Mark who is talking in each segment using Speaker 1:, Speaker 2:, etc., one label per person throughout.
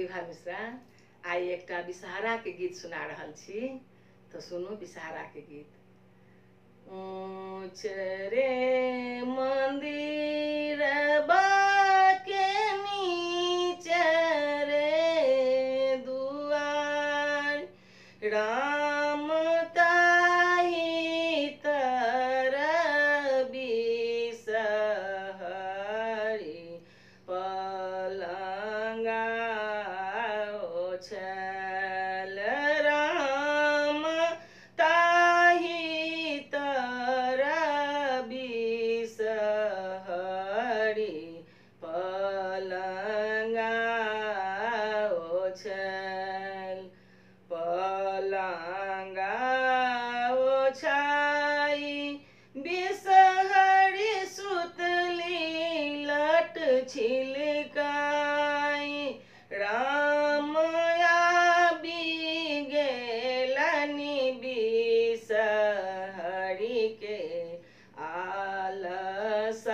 Speaker 1: प्रतिभा मिश्रा आई एकटा विषहारा के गीत सुना रहल छी। तो सुनू विषहारा के गीत। ऊंच रे मंदिर के नीच रे दुआर, राम ताहि तर बिसहरि, पलंगा ओछल राम ताहि तर बिसहरि, पलंगा ओछल। पलंगा ओछाई बिसहरि सुतली लट छिलकाई, राम आबि गेलनि बिसहरि के आलस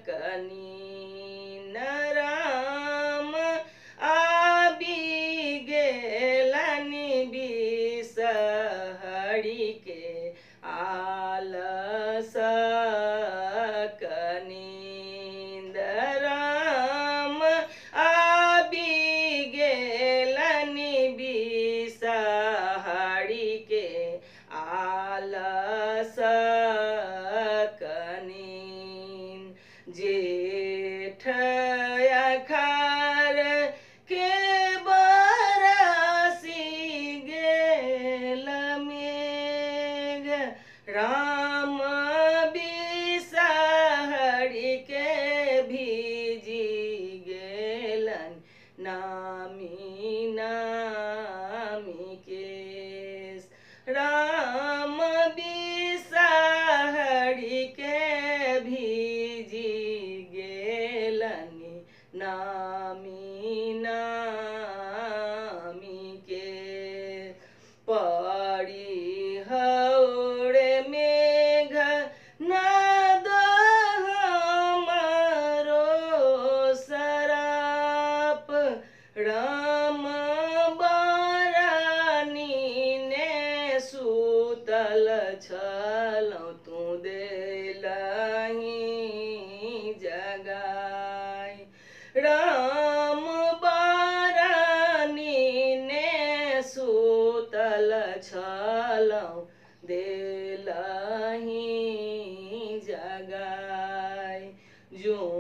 Speaker 1: कनीन, राम आबि गेलनि बिसहरि के आलस कनींद, राम आबि गेलनि बिसहरि के आलस कनींद। जेठ अखार के बरसी गेल मेघ, राम बिसहरि के भीजी गेलन नामी नामी केश, राम बिसहरि के भीजी गेलनि नामी नामी केश। पड़ी हौरे मेघ नाद हमरो सराप, राम बरनी ने सुतल छलहुँ तू देलहि जगाई, राम बरनी ने सुतल छलहुँ देलहि जगाई। जूं